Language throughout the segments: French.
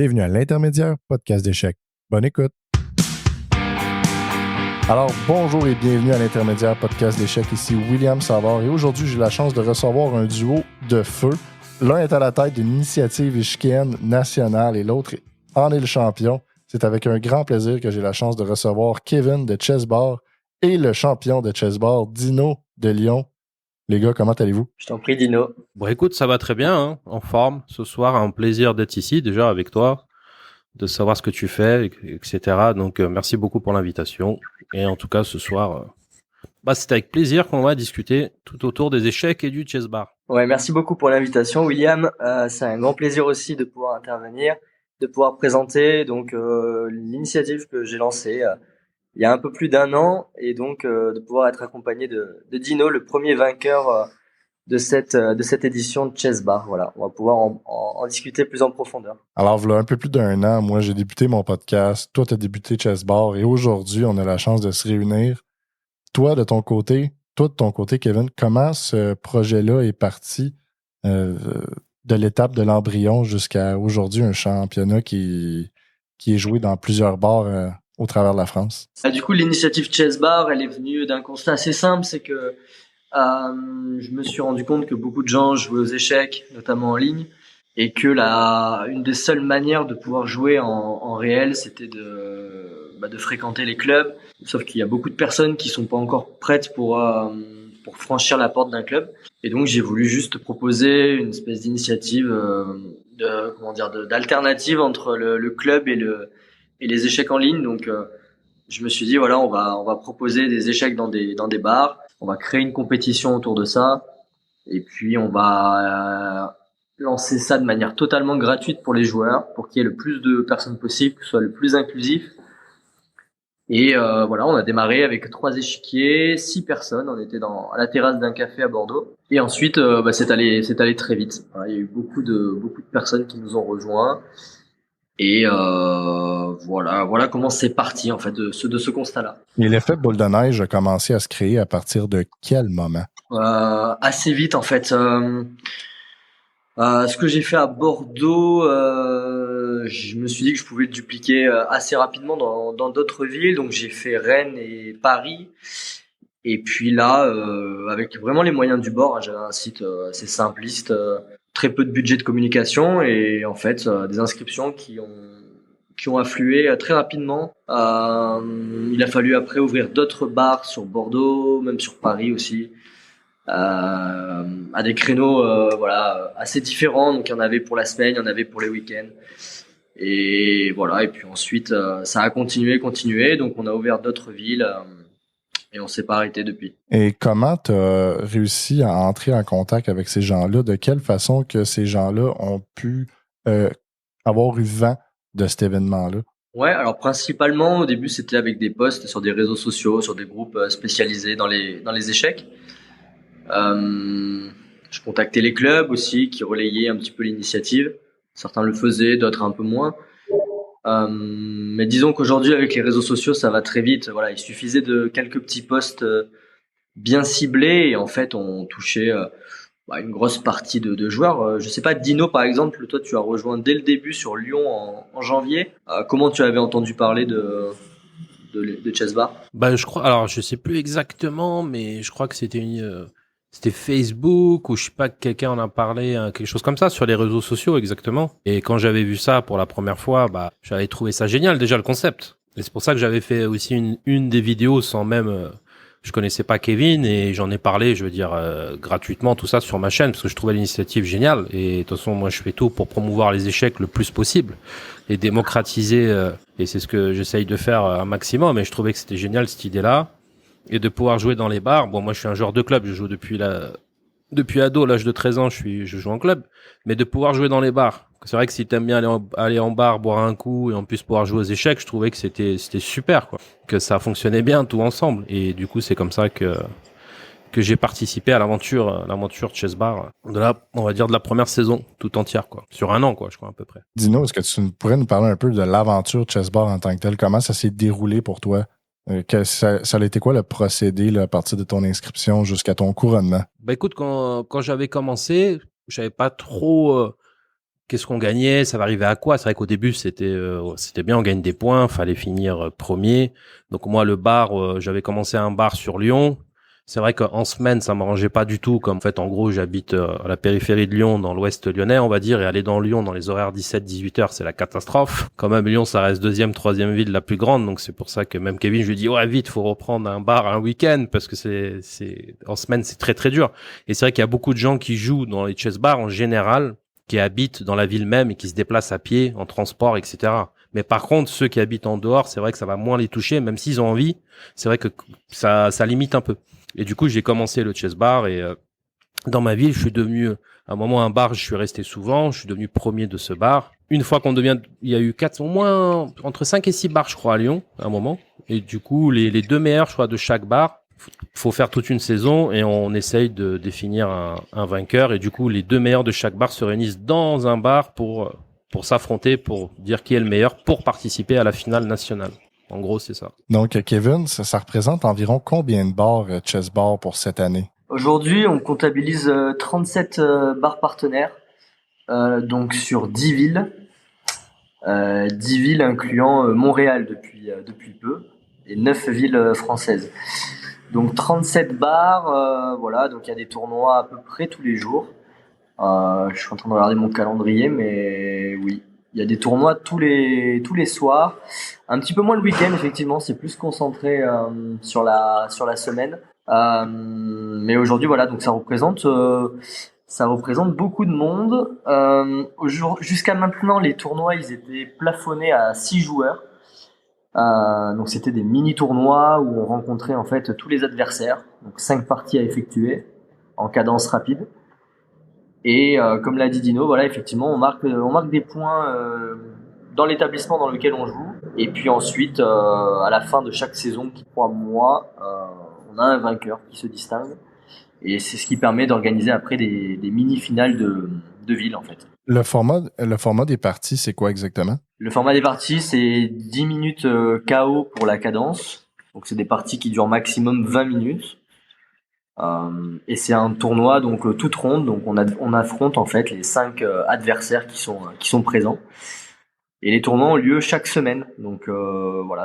Bienvenue à l'Intermédiaire, podcast d'échecs. Bonne écoute. Alors, bonjour et bienvenue à l'Intermédiaire, podcast d'échecs. Ici William Savard et aujourd'hui, j'ai la chance de recevoir un duo de feu. L'un est à la tête d'une initiative échiquienne nationale et l'autre en est le champion. C'est avec un grand plaisir que j'ai la chance de recevoir Kevin de Chessbar et le champion de Chessbar, Dino de Lyon. Les gars, comment allez-vous? Je t'en prie, Dino. Bon, écoute, ça va très bien, hein, en forme. Ce soir, un plaisir d'être ici, déjà, avec toi, de savoir ce que tu fais, etc. Donc, merci beaucoup pour l'invitation. Et en tout cas, ce soir, c'est avec plaisir qu'on va discuter tout autour des échecs et du chess bar. Ouais, merci beaucoup pour l'invitation, William. C'est un grand plaisir aussi de pouvoir intervenir, de pouvoir présenter donc l'initiative que j'ai lancée il y a un peu plus d'un an et donc de pouvoir être accompagné de Dino, le premier vainqueur de cette édition de Chess Bar. Voilà, on va pouvoir en discuter plus en profondeur. Alors, voilà un peu plus d'un an, moi, j'ai débuté mon podcast. Toi, tu as débuté Chess Bar et aujourd'hui, on a la chance de se réunir. Toi, de ton côté, Kevin, comment ce projet-là est parti de l'étape de l'embryon jusqu'à aujourd'hui, un championnat qui est joué dans plusieurs bars au travers de la France? Du coup, l'initiative Chess Bar, elle est venue d'un constat assez simple, c'est que je me suis rendu compte que beaucoup de gens jouaient aux échecs, notamment en ligne, et que une des seules manières de pouvoir jouer en réel, c'était de fréquenter les clubs. Sauf qu'il y a beaucoup de personnes qui sont pas encore prêtes pour franchir la porte d'un club. Et donc j'ai voulu juste proposer une espèce d'initiative d'alternative entre le club et les échecs en ligne. Donc je me suis dit voilà, on va proposer des échecs dans des bars. On va créer une compétition autour de ça. Et puis on va lancer ça de manière totalement gratuite pour les joueurs, pour qu'il y ait le plus de personnes possible, que ce soit le plus inclusif. Et voilà, on a démarré avec 3 échiquiers, 6 personnes. On était à la terrasse d'un café à Bordeaux. Et ensuite, c'est allé très vite. Voilà, il y a eu beaucoup de personnes qui nous ont rejoints. Et voilà comment c'est parti en fait de ce constat-là. Et l'effet boule de neige a commencé à se créer à partir de quel moment? Assez vite en fait. Ce que j'ai fait à Bordeaux, je me suis dit que je pouvais le dupliquer assez rapidement dans d'autres villes. Donc j'ai fait Rennes et Paris. Et puis là, avec vraiment les moyens du bord, j'avais un site assez simpliste, très peu de budget de communication et en fait des inscriptions qui ont afflué très rapidement. Il a fallu après ouvrir d'autres bars sur Bordeaux, même sur Paris aussi. À des créneaux assez différents, donc il y en avait pour la semaine, il y en avait pour les week-ends et voilà, et puis ensuite ça a continué, donc on a ouvert d'autres villes et on s'est pas arrêté depuis. Et comment tu as réussi à entrer en contact avec ces gens-là? De quelle façon que ces gens-là ont pu avoir eu vent de cet événement-là? Ouais, alors principalement au début c'était avec des posts sur des réseaux sociaux, sur des groupes spécialisés dans les échecs. Je contactais les clubs aussi qui relayaient un petit peu l'initiative. Certains le faisaient, d'autres un peu moins. Mais disons qu'aujourd'hui avec les réseaux sociaux ça va très vite. Voilà, il suffisait de quelques petits posts bien ciblés et en fait on touchait une grosse partie de joueurs. Je sais pas, Dino par exemple, toi tu as rejoint dès le début sur Lyon en janvier. Comment tu avais entendu parler de Chess Bar? Je crois, alors je sais plus exactement, mais je crois que c'était Facebook ou je sais pas, quelqu'un en a parlé, quelque chose comme ça sur les réseaux sociaux exactement. Et quand j'avais vu ça pour la première fois, j'avais trouvé ça génial déjà le concept. Et c'est pour ça que j'avais fait aussi une des vidéos sans même, je connaissais pas Kevin et j'en ai parlé, je veux dire gratuitement tout ça sur ma chaîne parce que je trouvais l'initiative géniale. Et de toute façon moi je fais tout pour promouvoir les échecs le plus possible et démocratiser. Et c'est ce que j'essaye de faire un maximum. Et je trouvais que c'était génial cette idée-là. Et de pouvoir jouer dans les bars. Bon, moi, je suis un joueur de club. Je joue depuis ado, l'âge de 13 ans, je joue en club. Mais de pouvoir jouer dans les bars. C'est vrai que si t'aimes bien aller en bar, boire un coup et en plus pouvoir jouer aux échecs, je trouvais que c'était super, quoi. Que ça fonctionnait bien tout ensemble. Et du coup, c'est comme ça que j'ai participé à l'aventure Chess Bar. On va dire de la première saison tout entière, quoi. Sur un an, quoi, je crois, à peu près. Dino, est-ce que tu pourrais nous parler un peu de l'aventure Chess Bar en tant que telle? Comment ça s'est déroulé pour toi? Ça a été quoi le procédé là, à partir de ton inscription jusqu'à ton couronnement? Écoute, quand j'avais commencé, je savais pas trop qu'est-ce qu'on gagnait, ça va arriver à quoi. C'est vrai qu'au début c'était bien, on gagne des points, fallait finir premier. Donc moi le bar, j'avais commencé un bar sur Lyon. C'est vrai qu'en semaine ça m'arrangeait pas du tout, comme en fait en gros j'habite à la périphérie de Lyon, dans l'ouest lyonnais on va dire, et aller dans Lyon dans les horaires 17-18 heures c'est la catastrophe. Quand même Lyon ça reste deuxième, troisième ville la plus grande, donc c'est pour ça que même Kevin je lui dis ouais vite faut reprendre un bar un week-end parce que c'est en semaine c'est très très dur. Et c'est vrai qu'il y a beaucoup de gens qui jouent dans les chess bars en général, qui habitent dans la ville même et qui se déplacent à pied, en transport, etc. Mais par contre, ceux qui habitent en dehors, c'est vrai que ça va moins les toucher, même s'ils ont envie. C'est vrai que ça limite un peu. Et du coup, j'ai commencé le chess bar et dans ma ville, je suis devenu à un moment un bar, je suis resté souvent, je suis devenu premier de ce bar. Une fois qu'on devient, il y a eu au moins entre 5 et 6 bars, je crois, à Lyon, à un moment. Et du coup, les deux meilleurs, je crois, de chaque bar, faut faire toute une saison et on essaye de définir un vainqueur. Et du coup, les deux meilleurs de chaque bar se réunissent dans un bar pour s'affronter, pour dire qui est le meilleur, pour participer à la finale nationale. En gros, c'est ça. Donc, Kevin, ça représente environ combien de bars Chess Bar pour cette année? Aujourd'hui, on comptabilise 37 bars partenaires, donc sur 10 villes. 10 villes incluant Montréal depuis peu, et 9 villes françaises. Donc 37 bars, voilà, donc il y a des tournois à peu près tous les jours. Je suis en train de regarder mon calendrier, mais oui, il y a des tournois tous les soirs. Un petit peu moins le week-end, effectivement, c'est plus concentré sur la semaine. Mais aujourd'hui, voilà, donc ça représente beaucoup de monde. Jusqu'à maintenant, les tournois, ils étaient plafonnés à 6 joueurs. Donc c'était des mini-tournois où on rencontrait en fait tous les adversaires. Donc 5 parties à effectuer en cadence rapide. Et comme l'a dit Dino, voilà, effectivement, on marque des points dans l'établissement dans lequel on joue. Et puis ensuite, à la fin de chaque saison qui 3 mois, on a un vainqueur qui se distingue. Et c'est ce qui permet d'organiser après des mini-finales de ville, en fait. Le format des parties, c'est quoi exactement? Le format des parties, c'est 10 minutes KO pour la cadence. Donc, c'est des parties qui durent maximum 20 minutes. Et c'est un tournoi, donc toute ronde. Donc, on affronte, en fait, les 5 adversaires qui sont présents. Et les tournois ont lieu chaque semaine. Donc, voilà,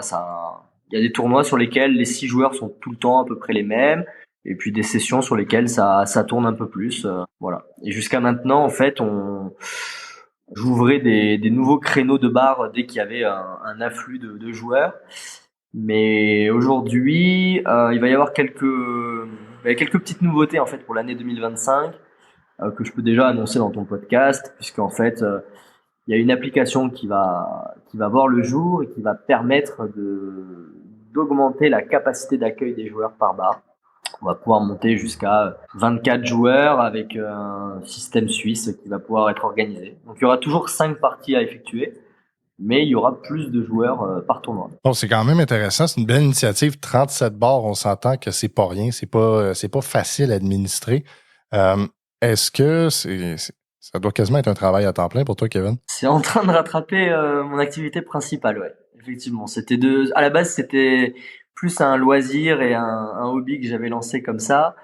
il y a des tournois sur lesquels les 6 joueurs sont tout le temps à peu près les mêmes. Et puis des sessions sur lesquelles ça tourne un peu plus, voilà. Et jusqu'à maintenant, en fait, j'ouvrais des nouveaux créneaux de bar dès qu'il y avait un afflux de joueurs. Mais aujourd'hui, il va y avoir quelques petites nouveautés en fait pour l'année 2025 que je peux déjà annoncer dans ton podcast, puisqu'en fait, il y a une application qui va voir le jour et qui va permettre d'augmenter la capacité d'accueil des joueurs par bar. On va pouvoir monter jusqu'à 24 joueurs avec un système suisse qui va pouvoir être organisé. Donc il y aura toujours 5 parties à effectuer, mais il y aura plus de joueurs par tournoi. Bon, c'est quand même intéressant, c'est une belle initiative. 37 bars, on s'entend que c'est pas rien, c'est pas facile à administrer. Est-ce que ça doit quasiment être un travail à temps plein pour toi, Kevin? C'est en train de rattraper mon activité principale, ouais. Effectivement, à la base, c'était plus un loisir et un hobby que j'avais lancé comme ça.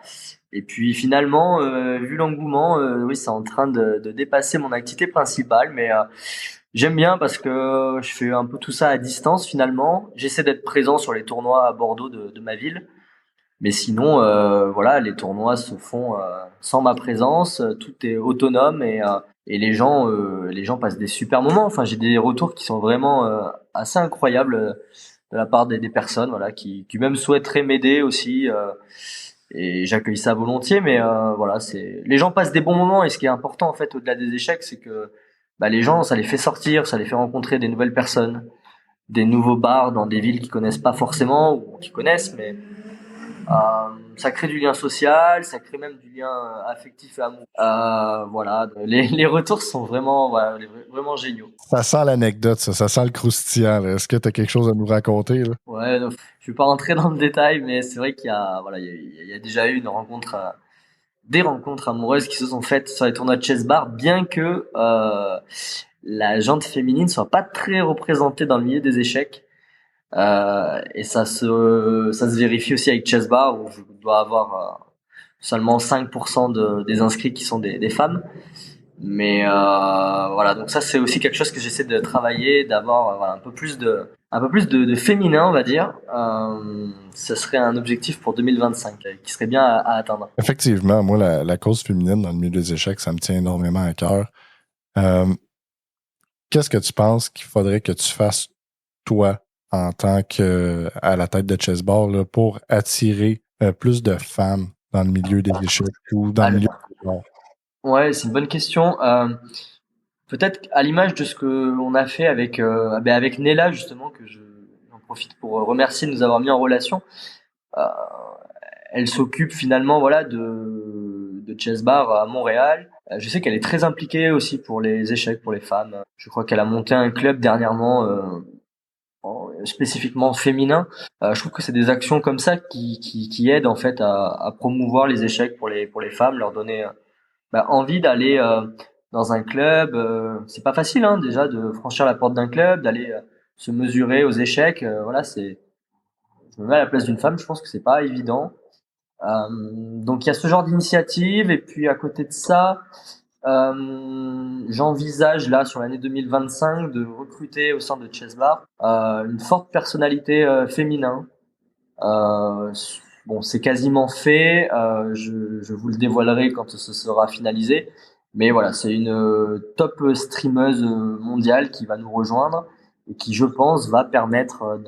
Et puis finalement, vu l'engouement, oui, c'est en train de dépasser mon activité principale. Mais j'aime bien parce que je fais un peu tout ça à distance finalement. J'essaie d'être présent sur les tournois à Bordeaux de ma ville. Mais sinon, voilà, les tournois se font sans ma présence. Tout est autonome et les gens passent des super moments. Enfin, j'ai des retours qui sont vraiment assez incroyables de la part des personnes, voilà, qui même souhaiteraient m'aider aussi. Et j'accueille ça volontiers, mais voilà, les gens passent des bons moments. Et ce qui est important en fait, au-delà des échecs, c'est que les gens, ça les fait sortir, ça les fait rencontrer des nouvelles personnes, des nouveaux bars dans des villes qu'ils connaissent pas forcément ou qui connaissent, mais ça crée du lien social, ça crée même du lien affectif et amoureux. Voilà, les retours sont vraiment géniaux. Ça sent l'anecdote, ça sent le croustillant. Là. Est-ce que tu as quelque chose à nous raconter? Là? Ouais, non, je vais pas rentrer dans le détail, mais c'est vrai qu'il y a déjà eu des rencontres amoureuses qui se sont faites sur les tournois de chess bar, bien que la jante féminine soit pas très représentée dans le milieu des échecs. Et ça se vérifie aussi avec Chess Bar où je dois avoir seulement 5% des inscrits qui sont des femmes. Mais voilà, donc ça c'est aussi quelque chose que j'essaie de travailler, d'avoir voilà, un peu plus de féminin, on va dire. Ce serait un objectif pour 2025 qui serait bien à atteindre. Effectivement, moi, la cause féminine dans le milieu des échecs, ça me tient énormément à cœur. Qu'est-ce que tu penses qu'il faudrait que tu fasses, toi, en tant que à la tête de Chessbar, là, pour attirer plus de femmes dans le milieu des échecs ou dans le milieu du sport? Ouais, c'est une bonne question. Peut-être à l'image de ce que on a fait avec Nella justement, j'en profite pour remercier de nous avoir mis en relation. Euh, Elle s'occupe finalement voilà de Chess Bar à Montréal. Je sais qu'elle est très impliquée aussi pour les échecs pour les femmes. Je crois qu'elle a monté un club dernièrement spécifiquement féminin. Je trouve que c'est des actions comme ça qui aident en fait à promouvoir les échecs pour les femmes, leur donner envie d'aller dans un club. C'est pas facile hein, déjà de franchir la porte d'un club, d'aller se mesurer aux échecs. Voilà, je me mets à la place d'une femme, je pense que c'est pas évident. Donc il y a ce genre d'initiative et puis à côté de ça, j'envisage là sur l'année 2025 de recruter au sein de Chess Bar une forte personnalité féminin. Euh, bon, c'est quasiment fait. Je vous le dévoilerai quand ce sera finalisé. Mais voilà, c'est une top streameuse mondiale qui va nous rejoindre et qui, je pense, va permettre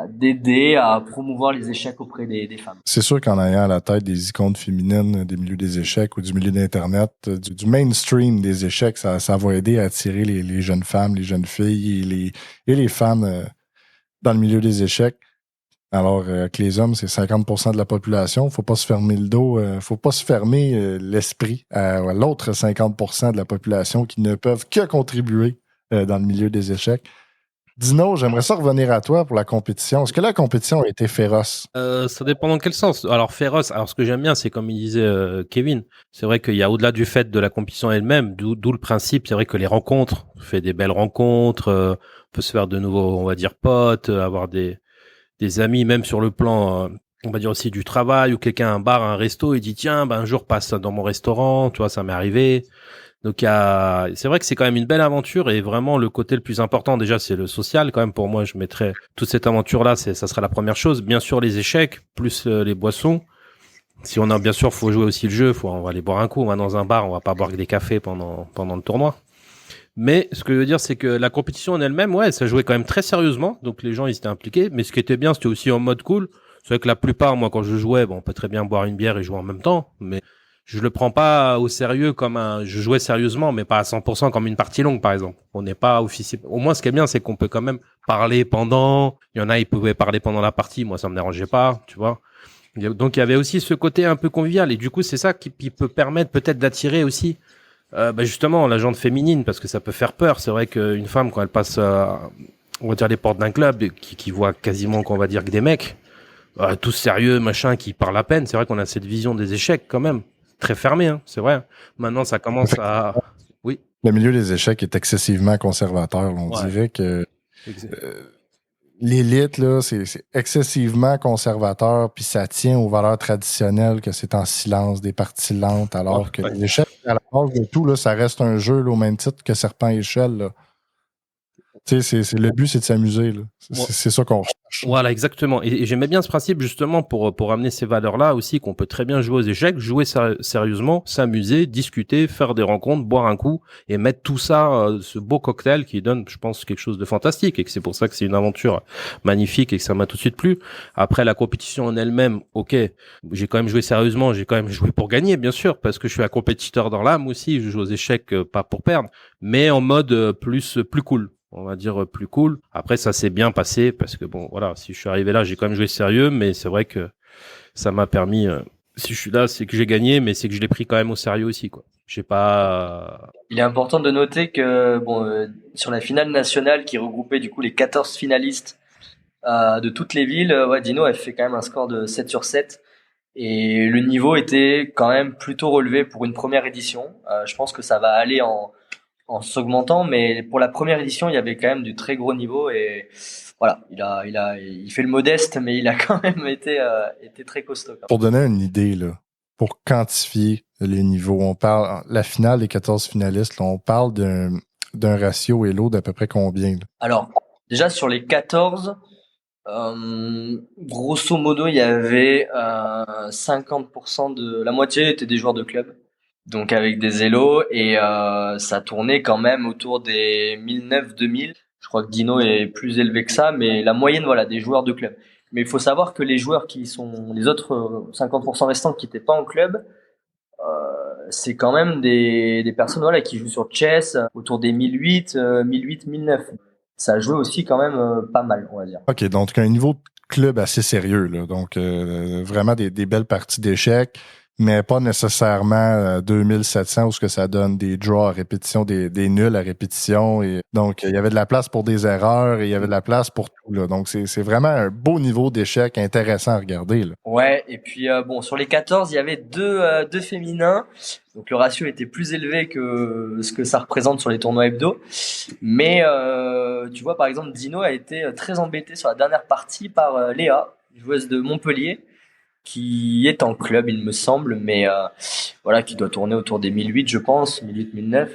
d'aider à promouvoir les échecs auprès des femmes. C'est sûr qu'en ayant à la tête des icônes féminines des milieux des échecs ou du milieu d'Internet, du mainstream des échecs, ça va aider à attirer les jeunes femmes, les jeunes filles et les femmes dans le milieu des échecs. Alors que les hommes, c'est 50% de la population. Faut pas se fermer le dos, faut pas se fermer l'esprit à l'autre 50% de la population qui ne peuvent que contribuer dans le milieu des échecs. Dino, j'aimerais ça revenir à toi pour la compétition. Est-ce que la compétition a été féroce? Ça dépend dans quel sens. Alors féroce, alors ce que j'aime bien, c'est comme il disait Kevin, c'est vrai qu'il y a au-delà du fait de la compétition elle-même, d'où le principe, c'est vrai que les rencontres, on fait des belles rencontres, on peut se faire de nouveaux, on va dire, potes, avoir des amis, même sur le plan, on va dire aussi du travail, ou quelqu'un a un bar, un resto, il dit tiens, un jour passe dans mon restaurant, tu vois, ça m'est arrivé. Donc c'est vrai que c'est quand même une belle aventure et vraiment le côté le plus important déjà c'est le social quand même pour moi je mettrais toute cette aventure là ça sera la première chose bien sûr les échecs plus les boissons si on a bien sûr faut jouer aussi le jeu on va aller boire un coup on va dans un bar on va pas boire des cafés pendant le tournoi mais ce que je veux dire c'est que la compétition en elle-même ouais ça jouait quand même très sérieusement donc les gens ils étaient impliqués mais ce qui était bien c'était aussi en mode cool c'est vrai que la plupart moi quand je jouais on peut très bien boire une bière et jouer en même temps mais je le prends pas au sérieux je jouais sérieusement, mais pas à 100% comme une partie longue, par exemple. On n'est pas officiel. Au moins, ce qui est bien, c'est qu'on peut quand même parler pendant. Il y en a, ils pouvaient parler pendant la partie. Moi, ça me dérangeait pas, tu vois. Donc, il y avait aussi ce côté un peu convivial. Et du coup, c'est ça qui peut permettre peut-être d'attirer aussi, justement, la gente féminine, parce que ça peut faire peur. C'est vrai qu'une femme, quand elle passe, on va dire les portes d'un club, qui voit quasiment, qu'on va dire que des mecs, tous sérieux, machin, qui parlent à peine. C'est vrai qu'on a cette vision des échecs quand même. Très fermé, hein, c'est vrai. Maintenant, ça commence à... Oui. Le milieu des échecs est excessivement conservateur. On dirait que l'élite, là, c'est excessivement conservateur, puis ça tient aux valeurs traditionnelles que c'est en silence, des parties lentes, alors que les échecs, à la base de tout, là, ça reste un jeu là, au même titre que Serpent et Échelle. Là. Le but, c'est de s'amuser. C'est ça qu'on recherche. Voilà, exactement. Et j'aimais bien ce principe justement pour amener ces valeurs-là aussi, qu'on peut très bien jouer aux échecs, jouer sérieusement, s'amuser, discuter, faire des rencontres, boire un coup et mettre tout ça, ce beau cocktail qui donne, je pense, quelque chose de fantastique et que c'est pour ça que c'est une aventure magnifique et que ça m'a tout de suite plu. Après, la compétition en elle-même, ok, j'ai quand même joué sérieusement, j'ai quand même joué pour gagner, bien sûr, parce que je suis un compétiteur dans l'âme aussi, je joue aux échecs pas pour perdre, mais en mode plus cool. On va dire plus cool. Après, ça s'est bien passé parce que bon, voilà, si je suis arrivé là, j'ai quand même joué sérieux, mais c'est vrai que ça m'a permis. Si je suis là, c'est que j'ai gagné, mais c'est que je l'ai pris quand même au sérieux aussi, quoi. J'ai pas. Il est important de noter que sur la finale nationale qui regroupait du coup les 14 finalistes de toutes les villes, Dino a fait quand même un score de 7 sur 7. Et le niveau était quand même plutôt relevé pour une première édition. Je pense que ça va aller en s'augmentant, mais pour la première édition, il y avait quand même du très gros niveau et voilà, il fait le modeste, mais il a quand même été très costaud. Pour donner une idée, là, pour quantifier les niveaux? On parle, la finale des 14 finalistes, là, on parle d'un ratio Elo d'à peu près combien? Là? Alors, déjà sur les 14, grosso modo, il y avait 50% de... La moitié étaient des joueurs de club, donc avec des élos, et ça tournait quand même autour des 1009-2000. Je crois que Dino est plus élevé que ça, mais la moyenne, voilà, des joueurs de club. Mais il faut savoir que les joueurs qui sont... Les autres 50% restants qui n'étaient pas en club, c'est quand même des personnes voilà, qui jouent sur chess autour des 1008, 1009. Ça joue aussi quand même pas mal, on va dire. OK, donc un niveau de club assez sérieux, là. Donc vraiment des belles parties d'échecs, mais pas nécessairement 2700 où ce que ça donne des draws à répétition, des nuls à répétition. Et donc, il y avait de la place pour des erreurs et il y avait de la place pour tout. Là. Donc, c'est vraiment un beau niveau d'échec intéressant à regarder. Là. Ouais, et puis bon, sur les 14, il y avait deux féminins. Donc le ratio était plus élevé que ce que ça représente sur les tournois hebdo. Mais tu vois, par exemple, Dino a été très embêté sur la dernière partie par Léa, joueuse de Montpellier, qui est en club, il me semble, mais voilà, qui doit tourner autour des 1008, je pense, 1008-1009.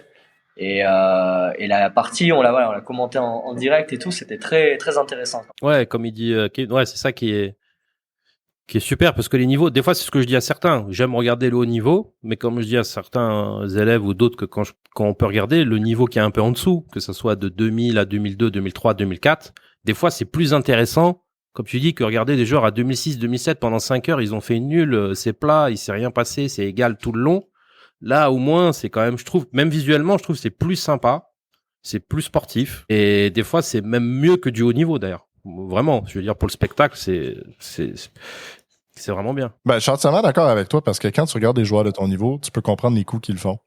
Et la partie, on l'a commenté en direct et tout, c'était très très intéressant. Ouais, comme il dit, ouais, c'est ça qui est super parce que les niveaux, des fois, c'est ce que je dis à certains. J'aime regarder le haut niveau, mais comme je dis à certains élèves ou d'autres que quand on peut regarder le niveau qui est un peu en dessous, que ça soit de 2000 à 2002, 2003, 2004, des fois, c'est plus intéressant, comme tu dis, que regarder des joueurs à 2006, 2007 pendant 5 heures, ils ont fait nul, c'est plat, il s'est rien passé, c'est égal tout le long. Là, au moins, c'est quand même, je trouve, même visuellement, je trouve que c'est plus sympa, c'est plus sportif, et des fois, c'est même mieux que du haut niveau, d'ailleurs. Vraiment, je veux dire, pour le spectacle, c'est vraiment bien. Ben, je suis entièrement d'accord avec toi parce que quand tu regardes des joueurs de ton niveau, tu peux comprendre les coups qu'ils font.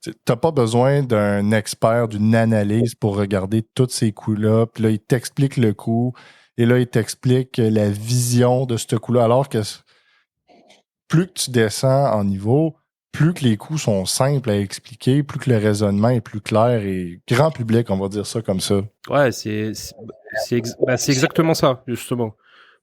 Tu n'as pas besoin d'un expert, d'une analyse pour regarder tous ces coups-là. Puis là, il t'explique le coup. Et là, il t'explique la vision de ce coup-là. Alors que plus que tu descends en niveau, plus que les coups sont simples à expliquer, plus que le raisonnement est plus clair et grand public, on va dire ça comme ça. Ouais, c'est exactement ça, justement.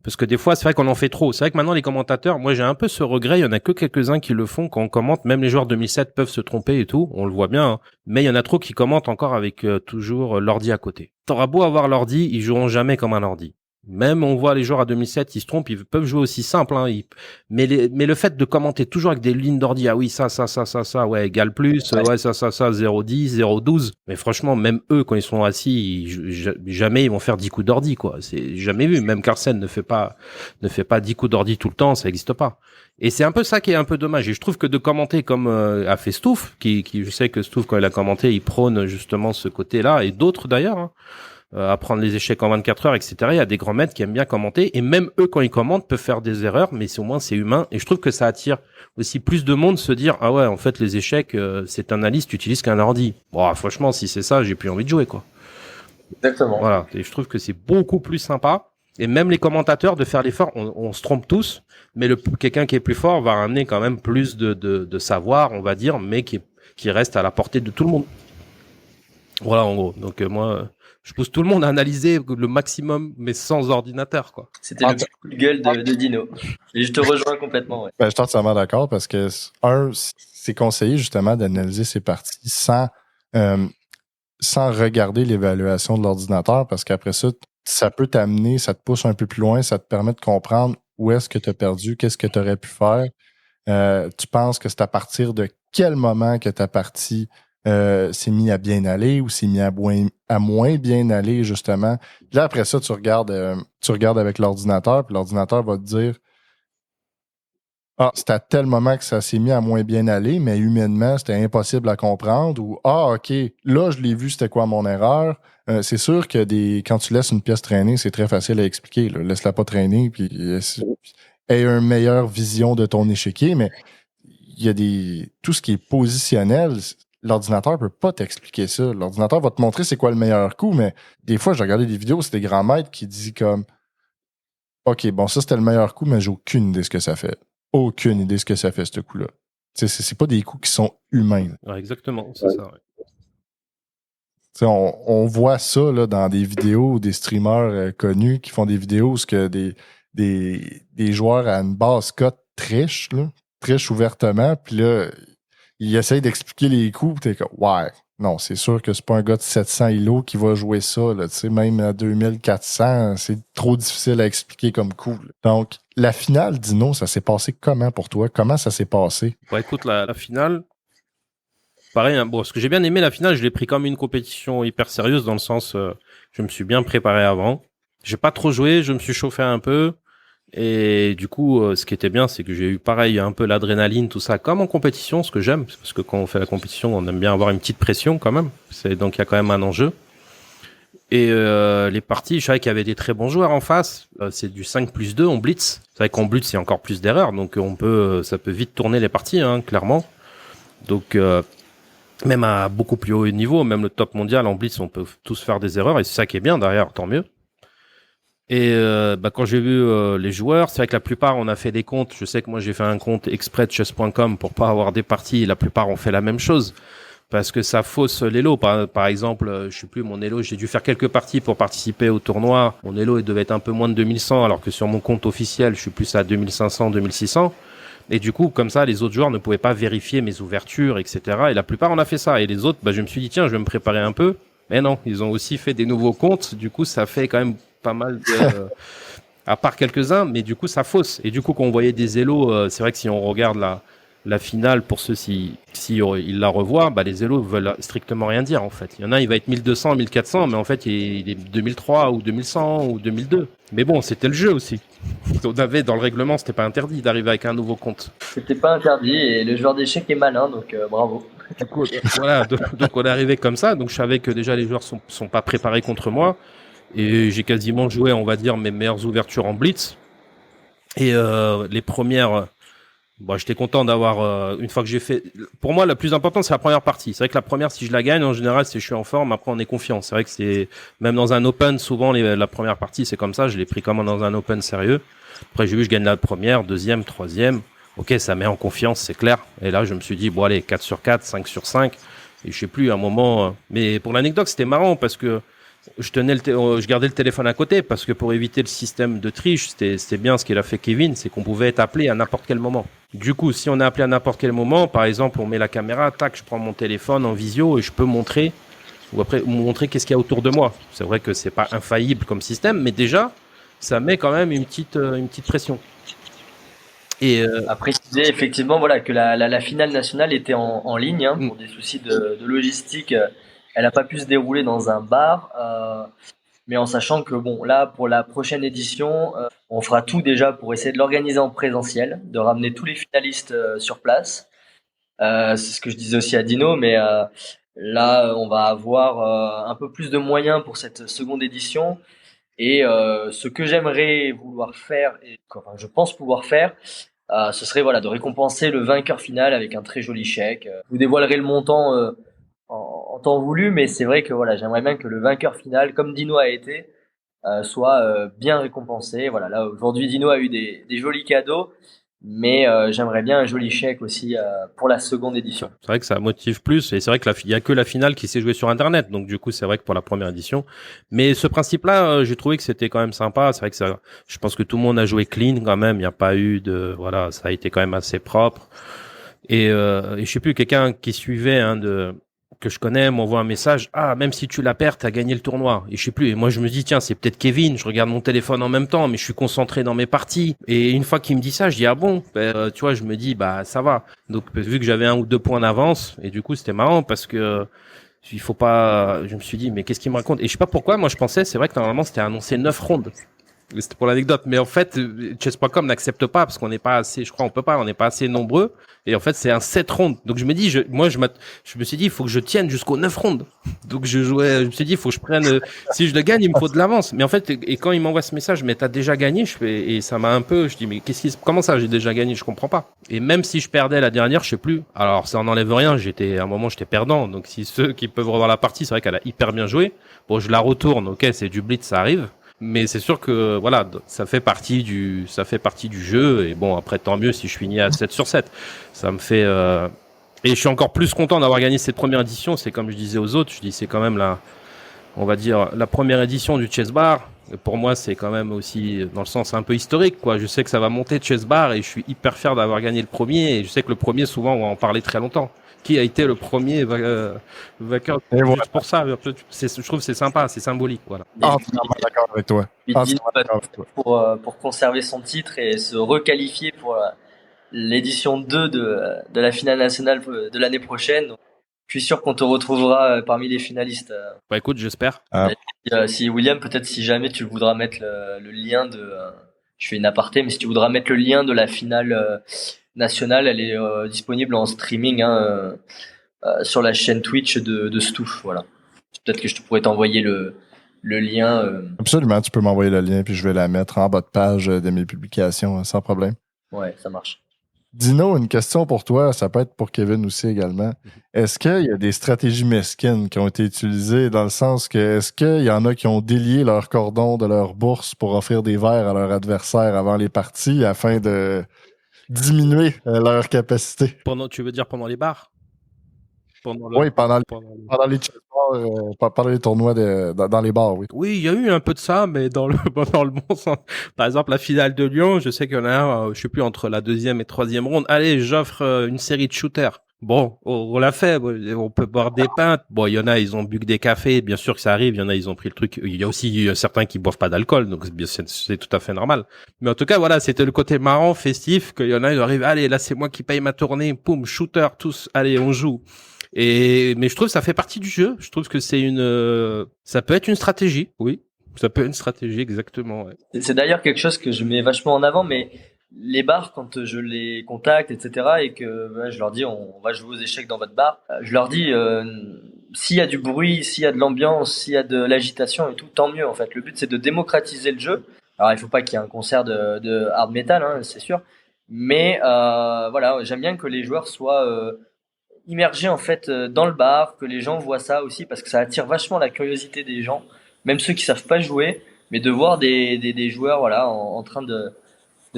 Parce que des fois, c'est vrai qu'on en fait trop. C'est vrai que maintenant, les commentateurs, moi, j'ai un peu ce regret. Il y en a que quelques-uns qui le font quand on commente. Même les joueurs 2007 peuvent se tromper et tout. On le voit bien. Hein. Mais il y en a trop qui commentent encore avec toujours l'ordi à côté. T'auras beau avoir l'ordi, ils joueront jamais comme un ordi. Même on voit les joueurs à 2007, ils se trompent, ils peuvent jouer aussi simple. Hein, mais le fait de commenter toujours avec des lignes d'ordi, ah oui, ça, ouais, égal plus, ouais, ça, 0,10, 0,12. Mais franchement, même eux, quand ils sont assis, jamais ils vont faire 10 coups d'ordi, quoi. C'est jamais vu. Même Carlsen ne fait pas 10 coups d'ordi tout le temps, ça n'existe pas. Et c'est un peu ça qui est un peu dommage. Et je trouve que de commenter comme a fait Stouff, qui je sais que Stouff, quand il a commenté, il prône justement ce côté-là, et d'autres d'ailleurs, hein. Apprendre les échecs en 24 heures, etc. Il y a des grands maîtres qui aiment bien commenter, et même eux, quand ils commentent, peuvent faire des erreurs, mais au moins c'est humain, et je trouve que ça attire aussi plus de monde se dire, ah ouais, en fait, les échecs, c'est un analyste, tu utilises qu'un ordi. Bon, franchement, si c'est ça, j'ai plus envie de jouer, quoi. Exactement. Voilà, et je trouve que c'est beaucoup plus sympa, et même les commentateurs, de faire l'effort, on se trompe tous, mais quelqu'un qui est plus fort va ramener quand même plus de savoir, on va dire, mais qui reste à la portée de tout le monde. Voilà, en gros. Donc moi, je pousse tout le monde à analyser le maximum, mais sans ordinateur, quoi. C'était le coup de gueule de Dino. Et je te rejoins complètement. Ouais. Ben, je suis entièrement d'accord parce que, c'est conseillé justement d'analyser ces parties sans regarder l'évaluation de l'ordinateur parce qu'après ça, ça peut t'amener, ça te pousse un peu plus loin, ça te permet de comprendre où est-ce que tu as perdu, qu'est-ce que tu aurais pu faire. Tu penses que c'est à partir de quel moment que ta partie s'est mis à bien aller ou s'est mis à moins bien aller, justement. Là, après ça, tu regardes avec l'ordinateur, puis l'ordinateur va te dire c'est à tel moment que ça s'est mis à moins bien aller, mais humainement, c'était impossible à comprendre. Ou OK, là, je l'ai vu, c'était quoi mon erreur? C'est sûr que quand tu laisses une pièce traîner, c'est très facile à expliquer. Là. Laisse-la pas traîner, puis aie une meilleure vision de ton échiquier, mais il y a tout ce qui est positionnel, l'ordinateur peut pas t'expliquer ça. L'ordinateur va te montrer c'est quoi le meilleur coup, mais des fois, j'ai regardé des vidéos, c'est des grands maîtres qui disent comme OK, bon, ça c'était le meilleur coup, mais j'ai aucune idée de ce que ça fait. Aucune idée de ce que ça fait, ce coup-là. C'est pas des coups qui sont humains. Ouais, exactement, c'est ça. Ouais. On voit ça là, dans des vidéos des streamers connus qui font des vidéos où des joueurs à une basse cote trichent, là. triche ouvertement, puis là, il essaye d'expliquer les coups, puis t'es comme, ouais, non, c'est sûr que c'est pas un gars de 700 îlots qui va jouer ça, là, tu sais, même à 2400, c'est trop difficile à expliquer comme coup. Là. Donc, la finale, Dino, ça s'est passé comment pour toi? Comment ça s'est passé? Bon, écoute, la finale, pareil, hein, bon, ce que j'ai bien aimé, la finale, je l'ai pris comme une compétition hyper sérieuse dans le sens, je me suis bien préparé avant. J'ai pas trop joué, je me suis chauffé un peu. Et du coup, ce qui était bien, c'est que j'ai eu pareil un peu l'adrénaline, tout ça, comme en compétition, ce que j'aime, parce que quand on fait la compétition, on aime bien avoir une petite pression quand même. Donc il y a quand même un enjeu. Et les parties, je savais qu'il y avait des très bons joueurs en face. C'est du 5+2 en blitz. C'est vrai qu'en blitz, il y a encore plus d'erreurs, donc ça peut vite tourner les parties, hein, clairement. Donc même à beaucoup plus haut niveau, même le top mondial en blitz, on peut tous faire des erreurs, et c'est ça qui est bien derrière, tant mieux. Et quand j'ai vu les joueurs, c'est vrai que la plupart on a fait des comptes. Je sais que moi j'ai fait un compte exprès de chess.com pour pas avoir des parties. Et la plupart ont fait la même chose parce que ça fausse l'élo. Par exemple, je sais plus mon élo, j'ai dû faire quelques parties pour participer au tournoi. Mon élo il devait être un peu moins de 2100 alors que sur mon compte officiel je suis plus à 2500, 2600. Et du coup, comme ça, les autres joueurs ne pouvaient pas vérifier mes ouvertures, etc. Et la plupart on a fait ça. Et les autres, je me suis dit tiens, je vais me préparer un peu. Mais non, ils ont aussi fait des nouveaux comptes. Du coup, ça fait quand même pas mal de, à part quelques-uns, mais du coup ça fausse. Et du coup quand on voyait des élos, c'est vrai que si on regarde la finale, pour ceux si ils la revoient, les élos veulent strictement rien dire en fait. Il y en a, il va être 1200, 1400, mais en fait il est 2003 ou 2100 ou 2002. Mais bon, c'était le jeu aussi. On avait dans le règlement, c'était pas interdit d'arriver avec un nouveau compte. C'était pas interdit et le joueur d'échecs est malin, donc bravo. Voilà, donc on est arrivé comme ça. Donc je savais que déjà les joueurs sont pas préparés contre moi. Et j'ai quasiment joué, on va dire, mes meilleures ouvertures en blitz. Et les premières, j'étais content d'avoir, une fois que j'ai fait... Pour moi, la plus importante, c'est la première partie. C'est vrai que la première, si je la gagne, en général, c'est je suis en forme, après on est confiant. C'est vrai que c'est... Même dans un open, souvent, la première partie, c'est comme ça. Je l'ai pris comme dans un open sérieux. Après, j'ai vu, je gagne la première, deuxième, troisième. Ok, ça met en confiance, c'est clair. Et là, je me suis dit, bon allez, 4 sur 4, 5 sur 5. Et je sais plus, à un moment... Mais pour l'anecdote, c'était marrant parce que je gardais le téléphone à côté parce que pour éviter le système de triche, c'était bien ce qu'il a fait Kevin, c'est qu'on pouvait être appelé à n'importe quel moment. Du coup, si on est appelé à n'importe quel moment, par exemple, on met la caméra, tac, je prends mon téléphone en visio et je peux montrer qu'est-ce qu'il y a autour de moi. C'est vrai que c'est pas infaillible comme système, mais déjà, ça met quand même une petite pression. Et à préciser effectivement que la finale nationale était en ligne pour des soucis de logistique. Elle n'a pas pu se dérouler dans un bar, mais en sachant que là pour la prochaine édition, on fera tout déjà pour essayer de l'organiser en présentiel, de ramener tous les finalistes sur place. C'est ce que je disais aussi à Dino, mais là on va avoir un peu plus de moyens pour cette seconde édition. Et ce que j'aimerais vouloir faire, et enfin je pense pouvoir faire, ce serait de récompenser le vainqueur final avec un très joli chèque. Je vous dévoilerai le montant en temps voulu, mais c'est vrai que j'aimerais bien que le vainqueur final, comme Dino a été, soit bien récompensé. Là aujourd'hui Dino a eu des jolis cadeaux, mais j'aimerais bien un joli chèque aussi pour la seconde édition. C'est vrai que ça motive plus, et c'est vrai que il y a que la finale qui s'est jouée sur Internet, donc du coup c'est vrai que pour la première édition. Mais ce principe-là, j'ai trouvé que c'était quand même sympa. C'est vrai que je pense que tout le monde a joué clean quand même. Il n'y a pas eu ça a été quand même assez propre. Et je sais plus, quelqu'un qui suivait que je connais m'envoie un message, même si tu la perds, t'as gagné le tournoi. Et je sais plus, et moi je me dis tiens, c'est peut-être Kevin, je regarde mon téléphone en même temps, mais je suis concentré dans mes parties. Et une fois qu'il me dit ça, je dis bon, tu vois, je me dis ça va. Donc vu que j'avais 1 ou 2 points d'avance, et du coup c'était marrant parce que il faut pas, je me suis dit mais qu'est-ce qu'il me raconte? Et je sais pas pourquoi, moi je pensais, c'est vrai que normalement c'était annoncé 9 rondes. C'était pour l'anecdote, mais en fait, chess.com n'accepte pas parce qu'on n'est pas assez, je crois, on n'est pas assez nombreux. Et en fait, c'est un 7 rondes. Donc je me dis, je me suis dit, il faut que je tienne jusqu'aux 9 rondes. Donc je me suis dit, il faut que je prenne, si je le gagne, il me faut de l'avance. Mais en fait, et quand il m'envoie ce message, mais t'as déjà gagné, et ça m'a un peu, je dis, mais comment ça, j'ai déjà gagné, je comprends pas. Et même si je perdais la dernière, je sais plus. Alors, ça en enlève rien, à un moment, j'étais perdant. Donc si ceux qui peuvent revoir la partie, c'est vrai qu'elle a hyper bien joué. Bon, je la retourne, ok, c'est du blitz, ça arrive. Mais c'est sûr que ça fait partie du jeu, et bon après tant mieux si je finis à 7 sur 7. Ça me fait et je suis encore plus content d'avoir gagné cette première édition. C'est comme je disais aux autres, c'est quand même on va dire la première édition du Chess Bar. Et pour moi, c'est quand même aussi dans le sens un peu historique, quoi. Je sais que ça va monter Chess Bar et je suis hyper fier d'avoir gagné le premier. Et je sais que le premier, souvent, on va en parler très longtemps. Qui a été le premier vainqueur? Et voilà. Juste pour ça, je trouve que c'est sympa, c'est symbolique, voilà. Entièrement d'accord avec toi. Entièrement d'accord avec toi. Pour conserver son titre et se requalifier pour l'édition 2 de la finale nationale de l'année prochaine. Donc, je suis sûr qu'on te retrouvera parmi les finalistes. Bah écoute, j'espère. Si William, peut-être si jamais tu voudras mettre le lien je fais une aparté, mais si tu voudras mettre le lien de la finale nationale, elle est disponible en streaming sur la chaîne Twitch de Stouff. Voilà. Peut-être que je pourrais t'envoyer le lien. Absolument, tu peux m'envoyer le lien puis je vais la mettre en bas de page de mes publications sans problème. Ouais, ça marche. Dino, une question pour toi, ça peut être pour Kevin aussi également. Est-ce qu'il y a des stratégies mesquines qui ont été utilisées dans le sens que est-ce qu'il y en a qui ont délié leur cordon de leur bourse pour offrir des verres à leur adversaire avant les parties afin de diminuer leur capacité? Tu veux dire pendant les bars? Oui, pendant les pendant les tournois dans les bars, oui. Oui, il y a eu un peu de ça, mais dans le bon sens. Par exemple, la finale de Lyon, je sais qu'il y en a un, je sais plus, entre la 2e et 3e ronde. Allez, j'offre une série de shooters. Bon, on l'a fait, on peut boire des pintes. Bon, il y en a, ils ont bu que des cafés, bien sûr que ça arrive. Il y en a, ils ont pris le truc. Il y a aussi certains qui boivent pas d'alcool, donc c'est tout à fait normal. Mais en tout cas, voilà, c'était le côté marrant, festif, qu'il y en a, ils arrivent, allez, là, c'est moi qui paye ma tournée, poum, shooter, tous, allez, on joue. Mais je trouve que ça fait partie du jeu. Je trouve que ça peut être une stratégie, oui. Ça peut être une stratégie, exactement. Ouais. C'est d'ailleurs quelque chose que je mets vachement en avant, mais les bars, quand je les contacte, etc., et que je leur dis on va jouer aux échecs dans votre bar, je leur dis s'il y a du bruit, s'il y a de l'ambiance, s'il y a de l'agitation et tout, tant mieux en fait. Le but c'est de démocratiser le jeu. Alors il faut pas qu'il y ait un concert de hard metal, hein, c'est sûr, mais voilà, j'aime bien que les joueurs soient immergés en fait dans le bar, que les gens voient ça aussi parce que ça attire vachement la curiosité des gens, même ceux qui savent pas jouer, mais de voir des joueurs voilà en train de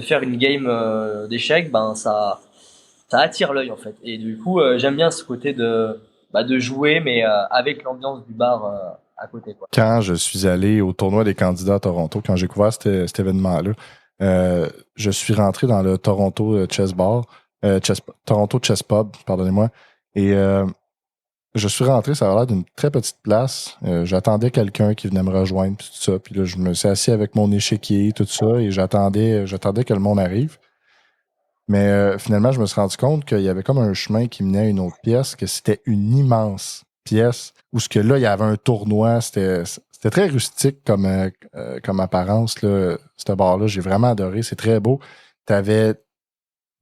faire une game d'échecs, ben ça attire l'œil en fait. Et du coup, j'aime bien ce côté de jouer, mais avec l'ambiance du bar à côté, quoi. Quand je suis allé au tournoi des candidats à Toronto, quand j'ai couvert cet événement-là, je suis rentré dans le Toronto Chess Bar, Toronto Chess Pub, pardonnez-moi, et je suis rentré, ça a l'air d'une très petite place. J'attendais quelqu'un qui venait me rejoindre, tout ça. Puis là, je me suis assis avec mon échiquier, tout ça, et j'attendais que le monde arrive. Mais finalement, je me suis rendu compte qu'il y avait comme un chemin qui menait à une autre pièce, que c'était une immense pièce, où ce que là, il y avait un tournoi. C'était très rustique comme apparence, là, ce bar-là. J'ai vraiment adoré. C'est très beau. T'avais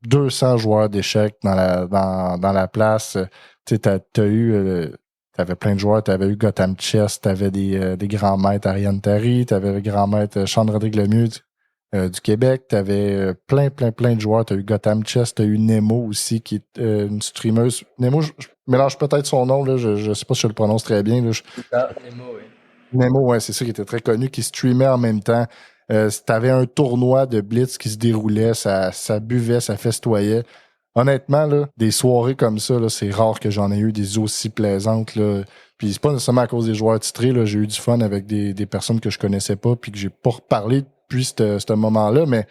200 joueurs d'échecs dans la place. Tu sais, t'avais plein de joueurs. T'avais eu Gotham Chess, t'avais des grands maîtres Ariane Tari, t'avais le grand maître Sean-Rodrigue Lemieux du Québec, t'avais plein de joueurs. T'as eu Gotham Chess, t'as eu Nemo aussi, qui est une streameuse. Nemo, je mélange peut-être son nom, là, je sais pas si je le prononce très bien. Là. Nemo, oui. Nemo, ouais, c'est ça, qui était très connu, qui streamait en même temps. T'avais un tournoi de Blitz qui se déroulait, ça buvait, ça festoyait. Honnêtement, là, des soirées comme ça, là, c'est rare que j'en ai eu des aussi plaisantes. Là. Puis c'est pas nécessairement à cause des joueurs titrés. Là, j'ai eu du fun avec des personnes que je connaissais pas puis que j'ai pas reparlé depuis ce moment-là, mais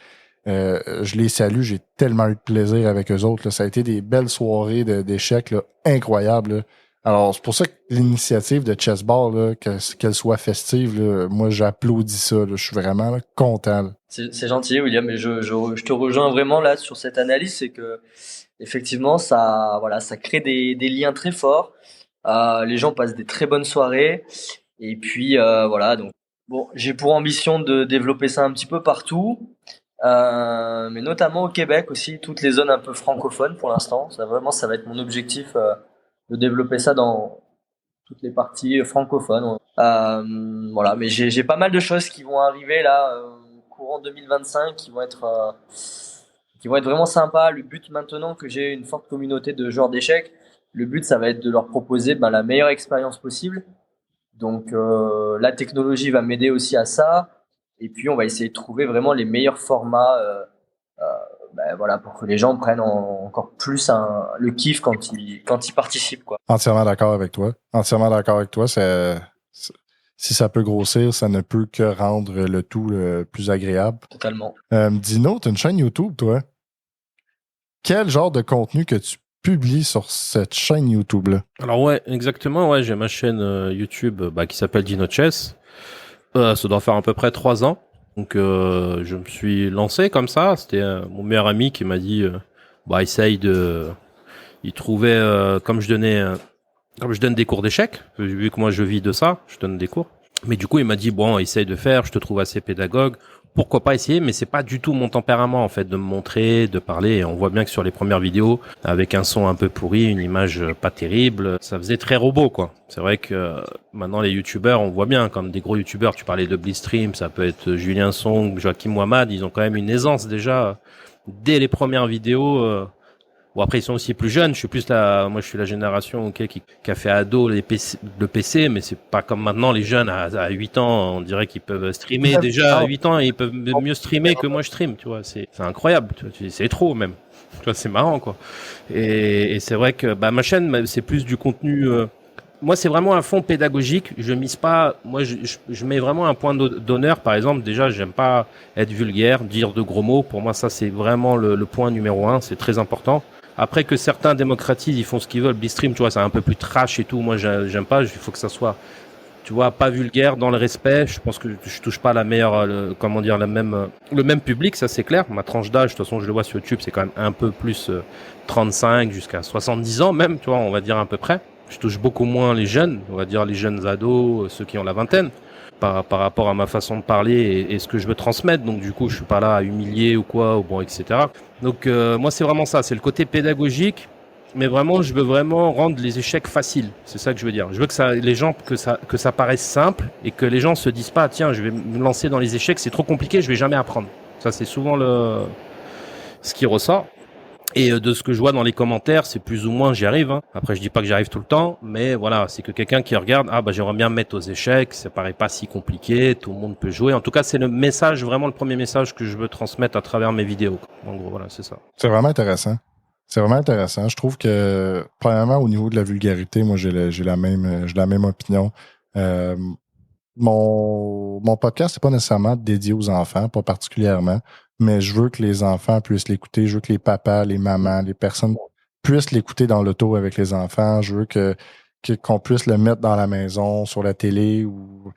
je les salue. J'ai tellement eu de plaisir avec eux autres. Là. Ça a été des belles soirées d'échecs là, incroyables. Là. Alors, c'est pour ça que l'initiative de Chess Bar, là, qu'elle soit festive, là, moi, j'applaudis ça. Là. Je suis vraiment là, content. Là. C'est gentil, William, mais je te rejoins vraiment là sur cette analyse. C'est que effectivement, ça crée des liens très forts. Les gens passent des très bonnes soirées. Et puis, voilà. Donc, bon, j'ai pour ambition de développer ça un petit peu partout. Mais notamment au Québec aussi, toutes les zones un peu francophones pour l'instant. Ça va être mon objectif. De développer ça dans toutes les parties francophones. Voilà, mais j'ai pas mal de choses qui vont arriver là courant 2025 qui vont être vraiment sympas. Le but maintenant que j'ai une forte communauté de joueurs d'échecs, le but ça va être de leur proposer la meilleure expérience possible. Donc la technologie va m'aider aussi à ça. Et puis on va essayer de trouver vraiment les meilleurs formats voilà, pour que les gens prennent encore plus le kiff quand ils participent, quoi. Entièrement d'accord avec toi. C'est si ça peut grossir, ça ne peut que rendre le tout plus agréable. Totalement. Dino, tu as une chaîne YouTube, toi. Quel genre de contenu que tu publies sur cette chaîne YouTube-là? Alors ouais, exactement, ouais, j'ai ma chaîne YouTube qui s'appelle Dino Chess. Ça doit faire à peu près 3 ans. Donc je me suis lancé comme ça. C'était mon meilleur ami qui m'a dit essaye de... Il trouvait, comme je donne des cours d'échecs, vu que moi je vis de ça, je donne des cours. Mais du coup, il m'a dit, bon, essaye de faire, je te trouve assez pédagogue. Pourquoi pas essayer? Mais c'est pas du tout mon tempérament, en fait, de me montrer, de parler. Et on voit bien que sur les premières vidéos, avec un son un peu pourri, une image pas terrible, ça faisait très robot, quoi. C'est vrai que maintenant, les youtubeurs, on voit bien, comme des gros youtubeurs, tu parlais de Blitzstream, ça peut être Julien Song, Joachim Muhammad, ils ont quand même une aisance déjà, dès les premières vidéos. Bon, après, ils sont aussi plus jeunes. Moi, je suis la génération qui a fait ado le PC, mais c'est pas comme maintenant, les jeunes à 8 ans, on dirait qu'ils peuvent streamer déjà à 8 ans et ils peuvent mieux streamer que moi je stream, tu vois. C'est incroyable, tu vois, c'est trop même. Tu vois, c'est marrant, quoi. Et c'est vrai que, ma chaîne, c'est plus du contenu, moi, c'est vraiment un fond pédagogique. Je mise pas, moi, je mets vraiment un point d'honneur. Par exemple, déjà, j'aime pas être vulgaire, dire de gros mots. Pour moi, ça, c'est vraiment le point numéro 1. C'est très important. Après que certains démocratisent, ils font ce qu'ils veulent. Blitzstream, tu vois, c'est un peu plus trash et tout. Moi, j'aime pas. Il faut que ça soit, tu vois, pas vulgaire, dans le respect. Je pense que je touche pas la meilleure, le même public, ça c'est clair. Ma tranche d'âge, de toute façon, je le vois sur YouTube, c'est quand même un peu plus 35 jusqu'à 70 ans même, tu vois, on va dire à peu près. Je touche beaucoup moins les jeunes, on va dire les jeunes ados, ceux qui ont la vingtaine, par rapport à ma façon de parler et ce que je veux transmettre. Donc du coup, je suis pas là à humilier ou quoi, ou bon, etc. Donc moi, c'est vraiment ça, c'est le côté pédagogique. Mais vraiment, je veux vraiment rendre les échecs faciles. C'est ça que je veux dire. Je veux que ça paraisse simple et que les gens se disent pas, tiens, je vais me lancer dans les échecs, c'est trop compliqué, je vais jamais apprendre. Ça, c'est souvent ce qui ressort. Et de ce que je vois dans les commentaires, c'est plus ou moins j'y arrive. Hein. Après, je dis pas que j'y arrive tout le temps, mais voilà, c'est que quelqu'un qui regarde, j'aimerais bien me mettre aux échecs, ça paraît pas si compliqué, tout le monde peut jouer. En tout cas, c'est le message, vraiment le premier message que je veux transmettre à travers mes vidéos. En gros, voilà, c'est ça. C'est vraiment intéressant. C'est vraiment intéressant. Je trouve que, premièrement, au niveau de la vulgarité, moi, j'ai la même opinion. Mon podcast, c'est pas nécessairement dédié aux enfants, pas particulièrement, mais je veux que les enfants puissent l'écouter. Je veux que les papas, les mamans, les personnes puissent l'écouter dans l'auto avec les enfants. Je veux qu'on puisse le mettre dans la maison, sur la télé ou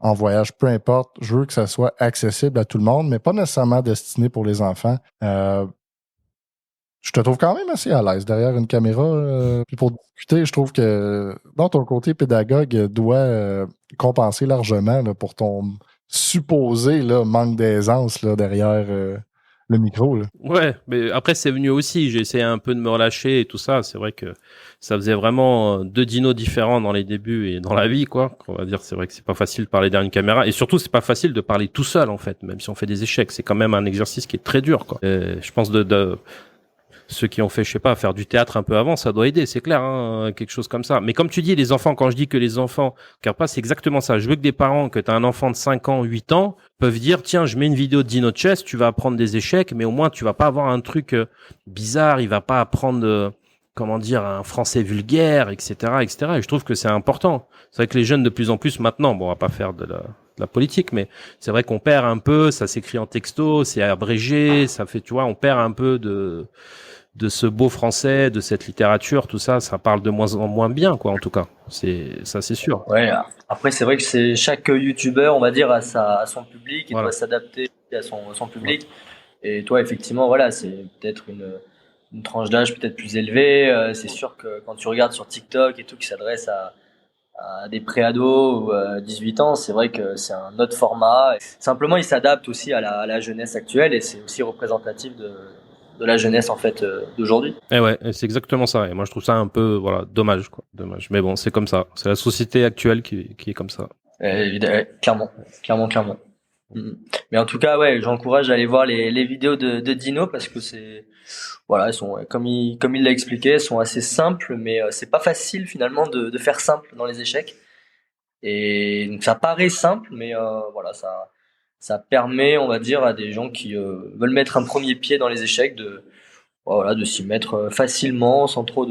en voyage, peu importe. Je veux que ça soit accessible à tout le monde, mais pas nécessairement destiné pour les enfants. Je te trouve quand même assez à l'aise derrière une caméra. Puis pour discuter, je trouve que dans ton côté pédagogue doit compenser largement là, pour ton supposé là, manque d'aisance là, derrière le micro. Là. Ouais, mais après c'est venu aussi. J'ai essayé un peu de me relâcher et tout ça. C'est vrai que ça faisait vraiment 2 dinos différents dans les débuts et dans la vie, quoi. On va dire, c'est vrai que c'est pas facile de parler derrière une caméra et surtout c'est pas facile de parler tout seul en fait. Même si on fait des échecs, c'est quand même un exercice qui est très dur, quoi. Et je pense ceux qui ont fait, je sais pas, faire du théâtre un peu avant, ça doit aider, c'est clair, hein, quelque chose comme ça. Mais comme tu dis, les enfants, quand je dis que les enfants, car pas, c'est exactement ça. Je veux que des parents, que tu as un enfant de 5 ans, 8 ans, peuvent dire, tiens, je mets une vidéo de Dino Chess, tu vas apprendre des échecs, mais au moins, tu vas pas avoir un truc bizarre, il va pas apprendre, comment dire, un français vulgaire, etc., etc. Et je trouve que c'est important. C'est vrai que les jeunes, de plus en plus, maintenant, bon, on va pas faire de la politique, mais c'est vrai qu'on perd un peu, ça s'écrit en texto, c'est abrégé, ça fait, tu vois, on perd un peu de ce beau français, de cette littérature, tout ça, ça parle de moins en moins bien, quoi, en tout cas. Ça, c'est sûr. Ouais. Après, c'est vrai que c'est chaque youtubeur, on va dire, à son public, il doit s'adapter à son public. Et toi, effectivement, voilà, c'est peut-être une tranche d'âge peut-être plus élevée. C'est sûr que quand tu regardes sur TikTok et tout, qui s'adresse à des pré-ados ou 18 ans, c'est vrai que c'est un autre format. Simplement, il s'adapte aussi à la jeunesse actuelle et c'est aussi représentatif de la jeunesse en fait d'aujourd'hui. Et ouais, c'est exactement ça. Et moi, je trouve ça un peu, voilà, dommage, quoi. Dommage. Mais bon, c'est comme ça. C'est la société actuelle qui est comme ça. Clairement. Mais en tout cas, ouais, j'encourage à aller voir les vidéos de Dino parce que voilà, elles sont, comme il l'a expliqué, elles sont assez simples, mais c'est pas facile finalement de faire simple dans les échecs. Et donc ça paraît simple, mais voilà, ça permet, on va dire, à des gens qui veulent mettre un premier pied dans les échecs de s'y mettre facilement, sans trop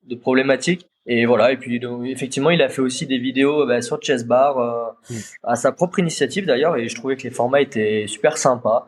de problématiques. Et voilà. Et puis donc, effectivement, il a fait aussi des vidéos sur Chess Bar à sa propre initiative d'ailleurs. Et je trouvais que les formats étaient super sympas.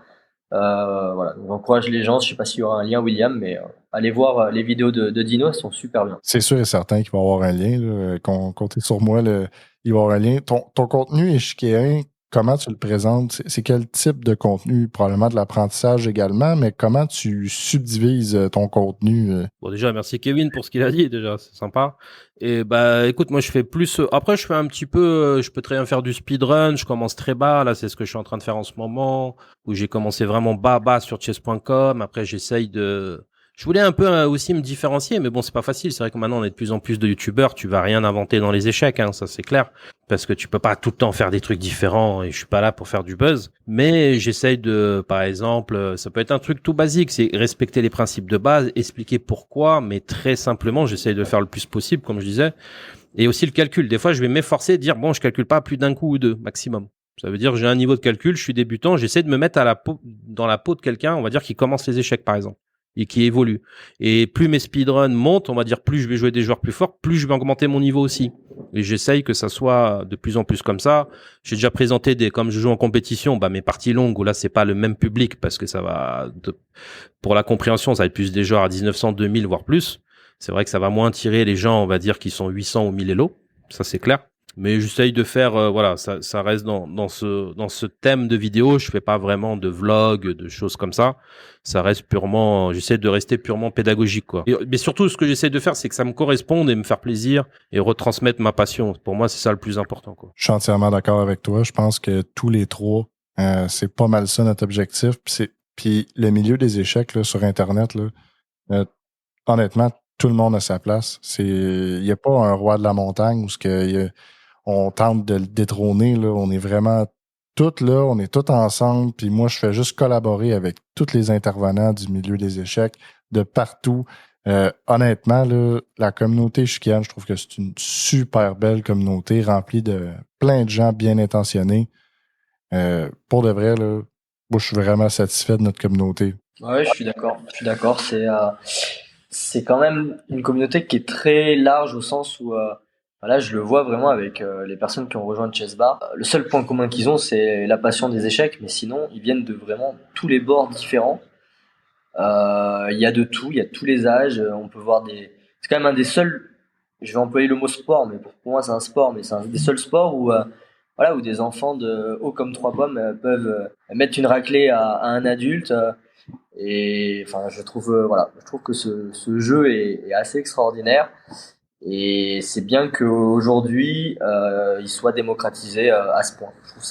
Voilà. Donc, j'encourage les gens. Je sais pas s'il y aura un lien, William, mais allez voir les vidéos de Dino. Elles sont super bien. C'est sûr et certain qu'il va y avoir un lien. Là, comptez sur moi, il va y avoir un lien. Ton contenu échiquéen, comment tu le présentes? C'est quel type de contenu? Probablement de l'apprentissage également, mais comment tu subdivises ton contenu? Bon, déjà, merci Kevin pour ce qu'il a dit, déjà, c'est sympa. Et bah, écoute, moi, je fais plus, après, je fais un petit peu, je peux très bien faire du speedrun, je commence très bas, là, c'est ce que je suis en train de faire en ce moment, où j'ai commencé vraiment bas sur chess.com, après, je voulais un peu aussi me différencier, mais bon, c'est pas facile, c'est vrai que maintenant, on est de plus en plus de youtubeurs, tu vas rien inventer dans les échecs, hein, ça, c'est clair. Parce que tu peux pas tout le temps faire des trucs différents et je suis pas là pour faire du buzz. Mais j'essaye de, par exemple, ça peut être un truc tout basique, c'est respecter les principes de base, expliquer pourquoi, mais très simplement, j'essaye de le faire le plus possible, comme je disais. Et aussi le calcul. Des fois, je vais m'efforcer de dire, bon, je calcule pas plus d'un coup ou deux, maximum. Ça veut dire, j'ai un niveau de calcul, je suis débutant, j'essaie de me mettre dans la peau de quelqu'un, on va dire, qui commence les échecs, par exemple, et qui évolue. Et plus mes speedruns montent, on va dire, plus je vais jouer des joueurs plus forts, plus je vais augmenter mon niveau aussi. Et j'essaye que ça soit de plus en plus comme ça. J'ai déjà présenté comme je joue en compétition, mes parties longues où là c'est pas le même public parce que pour la compréhension, ça va être plus des joueurs à 1900, 2000 voire plus. C'est vrai que ça va moins tirer les gens, on va dire, qui sont 800 ou 1000 élos. Ça c'est clair. Mais j'essaye de faire, ça reste dans ce thème de vidéo. Je fais pas vraiment de vlog, de choses comme ça. Ça reste j'essaie de rester purement pédagogique, quoi. Mais surtout, ce que j'essaie de faire, c'est que ça me corresponde et me faire plaisir et retransmettre ma passion. Pour moi, c'est ça le plus important, quoi. Je suis entièrement d'accord avec toi. Je pense que tous les trois, c'est pas mal ça notre objectif. Puis le milieu des échecs là, sur Internet, là, honnêtement, tout le monde a sa place. Il n'y a pas un roi de la montagne où on tente de le détrôner. Là. On est vraiment tous là, on est tous ensemble. Puis moi, je fais juste collaborer avec tous les intervenants du milieu des échecs de partout. Honnêtement, là, la communauté échiquienne, je trouve que c'est une super belle communauté remplie de plein de gens bien intentionnés. Pour de vrai, là, moi, je suis vraiment satisfait de notre communauté. Ouais, je suis d'accord. C'est quand même une communauté qui est très large au sens où voilà, je le vois vraiment avec les personnes qui ont rejoint Chess Bar. Le seul point commun qu'ils ont, c'est la passion des échecs, mais sinon, ils viennent de vraiment tous les bords différents. Il y a de tout, il y a de tous les âges. On peut voir c'est quand même un des seuls. Je vais employer le mot sport, mais pour moi, c'est un sport, mais c'est un des seuls sports où voilà, où des enfants de haut comme trois pommes peuvent mettre une raclée à un adulte. Et enfin, je trouve que ce jeu est assez extraordinaire. Et c'est bien qu'aujourd'hui, il soit démocratisé à ce point. Je trouve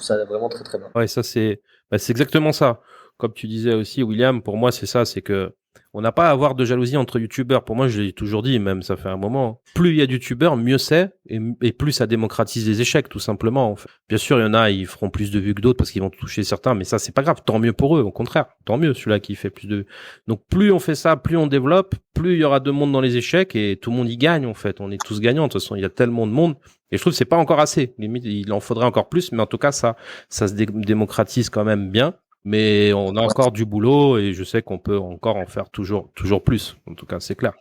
ça vraiment très très bien. Ouais, ça c'est exactement ça. Comme tu disais aussi, William, pour moi c'est ça, c'est que on n'a pas à avoir de jalousie entre youtubeurs. Pour moi, je l'ai toujours dit, même ça fait un moment. Plus il y a de youtubeurs, mieux c'est, et plus ça démocratise les échecs, tout simplement. En fait. Bien sûr, il y en a, ils feront plus de vues que d'autres parce qu'ils vont toucher certains, mais ça c'est pas grave. Tant mieux pour eux, au contraire, tant mieux celui-là qui fait plus de. Donc plus on fait ça, plus on développe, plus il y aura de monde dans les échecs et tout le monde y gagne en fait. On est tous gagnants. De toute façon, il y a tellement de monde. Et je trouve que c'est pas encore assez. Limite, il en faudrait encore plus, mais en tout cas, ça se démocratise quand même bien. Mais on a encore du boulot et je sais qu'on peut encore en faire toujours plus. En tout cas, c'est clair.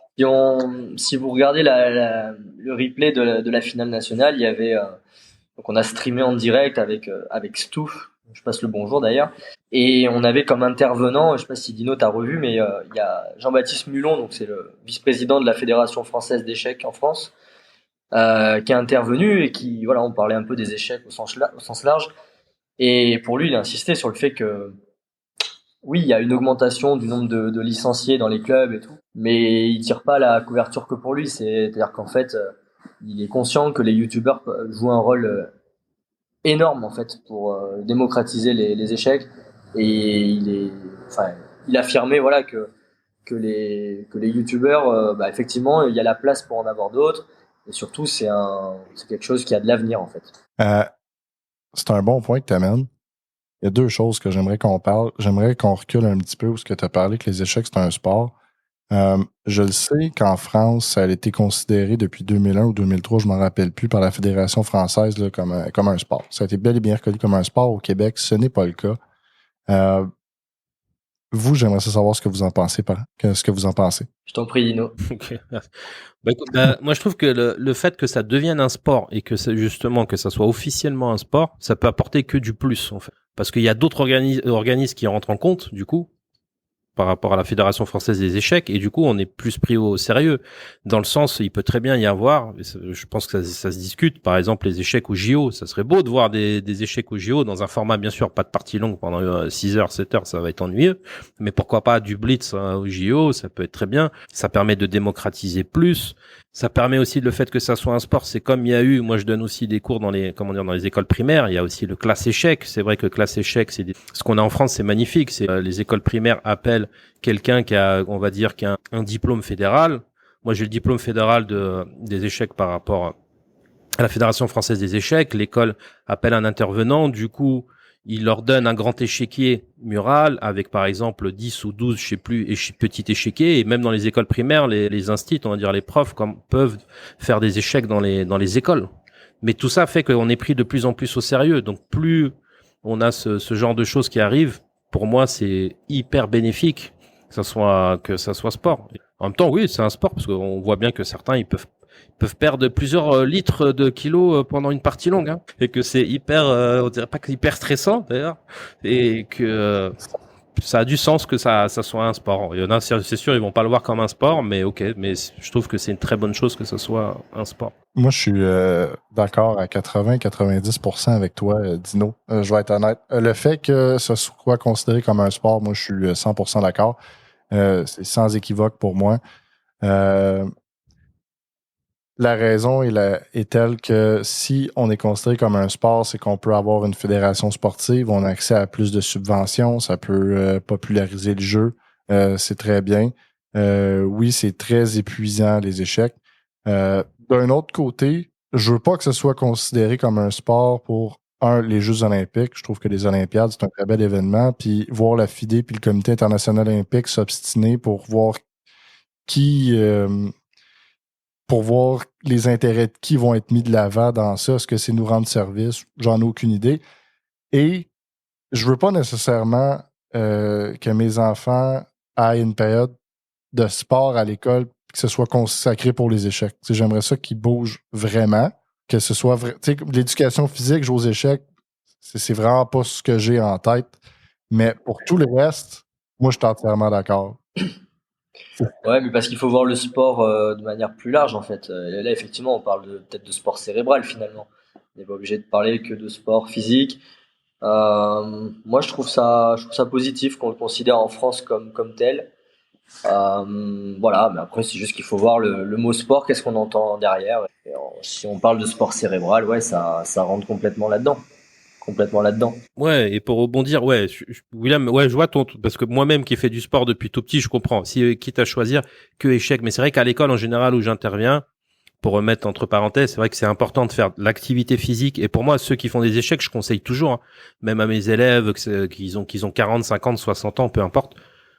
Si vous regardez le replay de la finale nationale, il y avait donc on a streamé en direct avec Stouff. Je passe le bonjour d'ailleurs. Et on avait comme intervenant, je sais pas si Dino t'a revu, mais il y a Jean-Baptiste Mulon, donc c'est le vice-président de la Fédération française d'échecs en France, qui est intervenu et qui, voilà, on parlait un peu des échecs au sens large. Et pour lui, il a insisté sur le fait que oui, il y a une augmentation du nombre de licenciés dans les clubs et tout, mais il tire pas la couverture que pour lui. C'est-à-dire qu'en fait, il est conscient que les youtubeurs jouent un rôle énorme en fait pour démocratiser les échecs, et il affirmait voilà que les youtubeurs, effectivement, il y a la place pour en avoir d'autres, et surtout c'est quelque chose qui a de l'avenir en fait. C'est un bon point que tu amènes. Il y a deux choses que j'aimerais qu'on parle. J'aimerais qu'on recule un petit peu où tu as parlé que les échecs, c'est un sport. Je le sais qu'en France, ça a été considéré depuis 2001 ou 2003, je ne m'en rappelle plus, par la Fédération française là, comme un sport. Ça a été bel et bien reconnu comme un sport. Au Québec, ce n'est pas le cas. Vous, j'aimerais savoir ce que vous en pensez. Ce que vous en pensez. Je t'en prie, Dino. Ok, merci. Écoute, moi, je trouve que le fait que ça devienne un sport et que justement que ça soit officiellement un sport, ça peut apporter que du plus, en fait. Parce qu'il y a d'autres organismes qui rentrent en compte, du coup, par rapport à la Fédération française des échecs, et du coup on est plus pris au sérieux, dans le sens il peut très bien y avoir, je pense que ça se discute, par exemple les échecs au JO, ça serait beau de voir des échecs au JO dans un format, bien sûr pas de partie longue pendant 6 heures, 7 heures, ça va être ennuyeux, mais pourquoi pas du blitz au JO, ça peut être très bien, ça permet de démocratiser plus. Ça permet aussi le fait que ça soit un sport. C'est comme il y a eu, moi je donne aussi des cours dans les, dans les écoles primaires. Il y a aussi le classe échec. C'est vrai que classe échec, ce qu'on a en France, c'est magnifique. C'est les écoles primaires appellent quelqu'un qui a, on va dire, qui a un diplôme fédéral. Moi j'ai le diplôme fédéral des échecs par rapport à la Fédération française des échecs. L'école appelle un intervenant. Du coup, il leur donne un grand échiquier mural avec par exemple 10 ou 12, je sais plus, petits échiquiers. Et même dans les écoles primaires, les instituts, on va dire les profs, peuvent faire des échecs dans les écoles. Mais tout ça fait qu'on est pris de plus en plus au sérieux. Donc plus on a ce genre de choses qui arrivent, pour moi c'est hyper bénéfique que ça soit sport. En même temps, oui, c'est un sport parce qu'on voit bien que certains ils peuvent perdre plusieurs litres de kilos pendant une partie longue, hein, et que c'est hyper, on dirait pas que hyper stressant d'ailleurs, et que ça a du sens que ça soit un sport. Il y en a, c'est sûr, ils vont pas le voir comme un sport, mais ok, mais je trouve que c'est une très bonne chose que ce soit un sport. Moi, je suis d'accord à 80-90% avec toi, Dino. Je vais être honnête. Le fait que ce soit considéré comme un sport, moi, je suis 100% d'accord. C'est sans équivoque pour moi. La raison est telle que si on est considéré comme un sport, c'est qu'on peut avoir une fédération sportive, on a accès à plus de subventions, ça peut populariser le jeu, c'est très bien. Oui, c'est très épuisant, les échecs. D'un autre côté, je veux pas que ce soit considéré comme un sport pour, les Jeux olympiques. Je trouve que les Olympiades, c'est un très bel événement. Puis voir la FIDE puis le Comité international olympique s'obstiner pour voir qui... pour voir les intérêts de qui vont être mis de l'avant dans ça. Est-ce que c'est nous rendre service? J'en ai aucune idée. Et je veux pas nécessairement que mes enfants aient une période de sport à l'école que ce soit consacré pour les échecs. T'sais, j'aimerais ça qu'ils bougent vraiment, que ce soit l'éducation physique, jouer aux échecs, c'est vraiment pas ce que j'ai en tête. Mais pour tout le reste, moi, je suis entièrement d'accord. Ouais, mais parce qu'il faut voir le sport de manière plus large en fait. Là, effectivement, on parle peut-être de sport cérébral finalement. On n'est pas obligé de parler que de sport physique. Moi, je trouve ça positif qu'on le considère en France comme tel. Voilà, mais après, c'est juste qu'il faut voir le mot sport, qu'est-ce qu'on entend derrière. Et si on parle de sport cérébral, ouais, ça rentre complètement là-dedans. Complètement là-dedans. Ouais, et pour rebondir, ouais, William, ouais, je vois parce que moi-même qui ai fait du sport depuis tout petit, je comprends. Si quitte à choisir que échec, mais c'est vrai qu'à l'école en général où j'interviens, pour remettre entre parenthèses, c'est vrai que c'est important de faire de l'activité physique. Et pour moi, ceux qui font des échecs, je conseille toujours, hein, même à mes élèves qu'ils ont 40, 50, 60 ans, peu importe,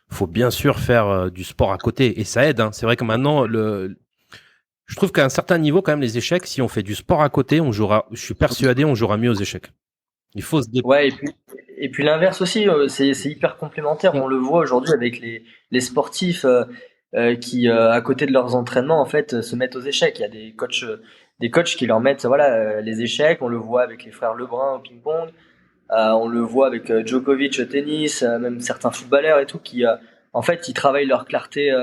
faut bien sûr faire du sport à côté et ça aide. Hein. C'est vrai que maintenant, je trouve qu'à un certain niveau, quand même, les échecs, si on fait du sport à côté, je suis persuadé, on jouera mieux aux échecs. Il faut se Ouais, et puis l'inverse aussi, c'est hyper complémentaire. On le voit aujourd'hui avec les sportifs qui, à côté de leurs entraînements, en fait, se mettent aux échecs. Il y a des coachs qui leur mettent, voilà, les échecs. On le voit avec les frères Lebrun au ping-pong. On le voit avec Djokovic au tennis, même certains footballeurs et tout qui, en fait, ils travaillent leur clarté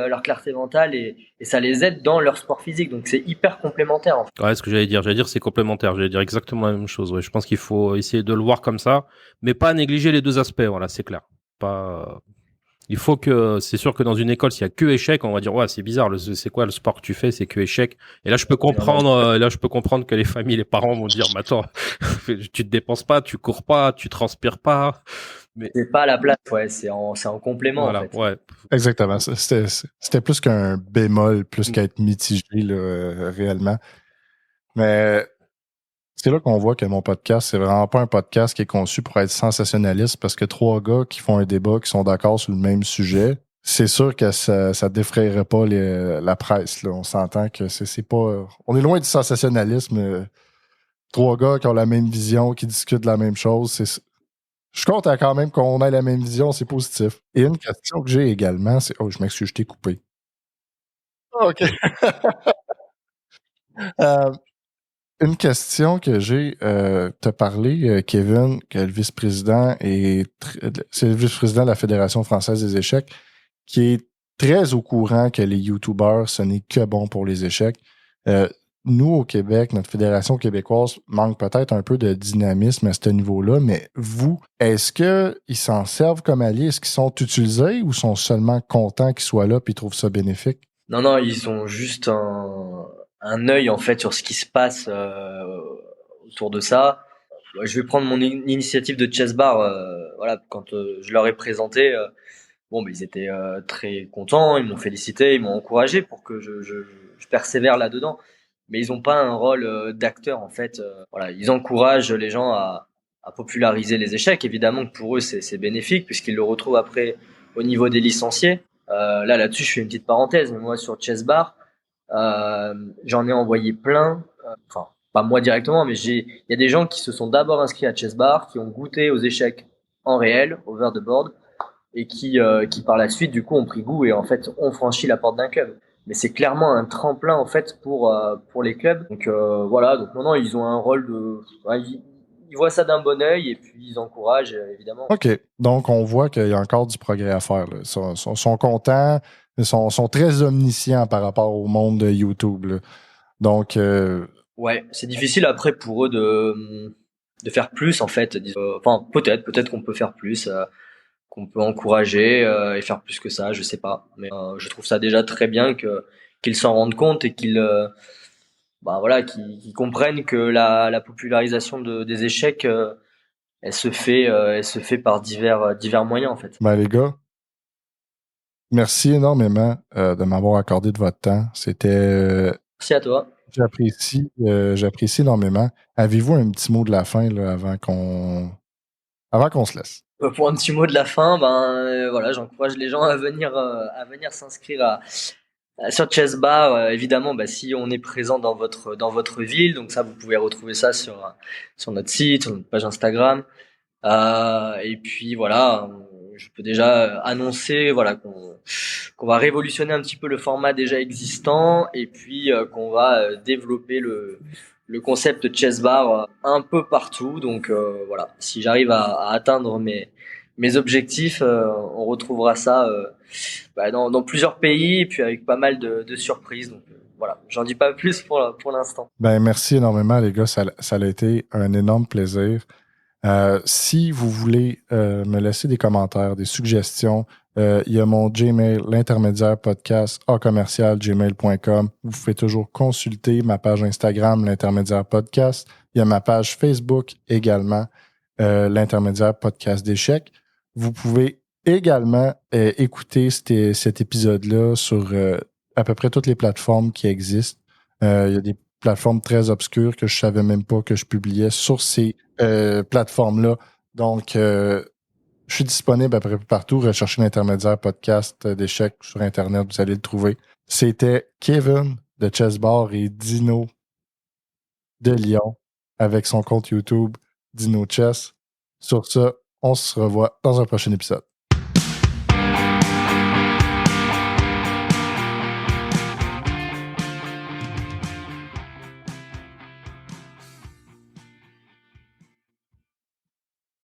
mentale et ça les aide dans leur sport physique. Donc c'est hyper complémentaire. En fait. Ouais, ce que j'allais dire, c'est complémentaire. J'allais dire exactement la même chose. Ouais, je pense qu'il faut essayer de le voir comme ça, mais pas négliger les deux aspects. Voilà, c'est clair. Pas. Il faut c'est sûr que dans une école, s'il y a que échec, on va dire ouais, c'est bizarre. C'est quoi le sport que tu fais? C'est que échec. Et là, je peux comprendre que les familles, les parents vont dire, mais attends, tu te dépenses pas, tu cours pas, tu transpires pas. Mais c'est pas à la place, ouais, c'est en complément voilà, en fait. Ouais. Exactement. C'était plus qu'un bémol, plus qu'être mitigé là, réellement. Mais c'est là qu'on voit que mon podcast, c'est vraiment pas un podcast qui est conçu pour être sensationnaliste parce que trois gars qui font un débat, qui sont d'accord sur le même sujet, c'est sûr que ça défrayerait pas la presse. Là. On s'entend que c'est pas... On est loin du sensationnalisme. Trois gars qui ont la même vision, qui discutent de la même chose, Je suis content quand même qu'on ait la même vision, c'est positif. Et une question que j'ai également, c'est... Oh, je m'excuse, je t'ai coupé. OK. Euh, une question que j'ai, t'as parlé, Kevin, que le vice-président c'est le vice-président de la Fédération française des échecs, qui est très au courant que les YouTubers, ce n'est que bon pour les échecs. Nous, au Québec, notre fédération québécoise manque peut-être un peu de dynamisme à ce niveau-là, mais vous, est-ce qu'ils s'en servent comme alliés? Est-ce qu'ils sont utilisés ou sont seulement contents qu'ils soient là et ils trouvent ça bénéfique? Non, ils ont juste un œil en fait sur ce qui se passe autour de ça. Je vais prendre mon initiative de chess bar. Voilà, quand je leur ai présenté, bon, ils étaient très contents, ils m'ont félicité, ils m'ont encouragé pour que je persévère là-dedans. Mais ils n'ont pas un rôle d'acteur en fait. Voilà, ils encouragent les gens à populariser les échecs. Évidemment que pour eux c'est bénéfique puisqu'ils le retrouvent après au niveau des licenciés. Là-dessus, je fais une petite parenthèse. Mais moi, sur Chess Bar, j'en ai envoyé plein. Enfin, pas moi directement, mais il y a des gens qui se sont d'abord inscrits à Chess Bar, qui ont goûté aux échecs en réel, over the board, et qui par la suite, du coup, ont pris goût et en fait ont franchi la porte d'un club. Mais c'est clairement un tremplin en fait pour les clubs. Donc voilà. Donc non, ils ont un rôle de. Ouais, ils voient ça d'un bon œil et puis ils encouragent évidemment. OK. Donc, on voit qu'il y a encore du progrès à faire. Là. Ils sont contents, ils sont très omniscients par rapport au monde de YouTube. Là. Donc, ouais, c'est difficile après pour eux de faire plus en fait. Enfin, peut-être qu'on peut faire plus, qu'on peut encourager et faire plus que ça, je sais pas. Mais je trouve ça déjà très bien qu'ils s'en rendent compte et qu'ils comprennent que la popularisation des échecs, elle se fait par divers moyens en fait. ben, les gars, merci énormément de m'avoir accordé de votre temps. C'était... Merci à toi. j'apprécie énormément. Avez-vous un petit mot de la fin là, avant qu'on se laisse? Pour un petit mot de la fin, voilà, j'encourage les gens à venir s'inscrire sur Chess Bar. Évidemment, si on est présent dans votre ville, donc ça vous pouvez retrouver ça sur notre site, sur notre page Instagram. Et puis voilà, je peux déjà annoncer voilà qu'on va révolutionner un petit peu le format déjà existant et puis qu'on va développer le concept Chess Bar un peu partout. Donc voilà, si j'arrive à atteindre mes objectifs, on retrouvera ça dans plusieurs pays et puis avec pas mal de surprises. Donc voilà, j'en dis pas plus pour l'instant. Ben, merci énormément, les gars. Ça a été un énorme plaisir. Si vous voulez me laisser des commentaires, des suggestions, il y a mon Gmail, l'intermédiaire podcast @gmail.com. Vous pouvez toujours consulter ma page Instagram, l'intermédiaire podcast. Il y a ma page Facebook également, l'intermédiaire podcast d'échecs. Vous pouvez également écouter cet épisode-là sur à peu près toutes les plateformes qui existent. Il y a des plateformes très obscures que je savais même pas que je publiais sur ces plateformes-là. Donc, je suis disponible à peu près partout. Recherchez l'intermédiaire podcast d'échecs sur Internet, vous allez le trouver. C'était Kevin de Chess Bar et Dino de Lyon avec son compte YouTube Dino Chess. Sur ça, on se revoit dans un prochain épisode.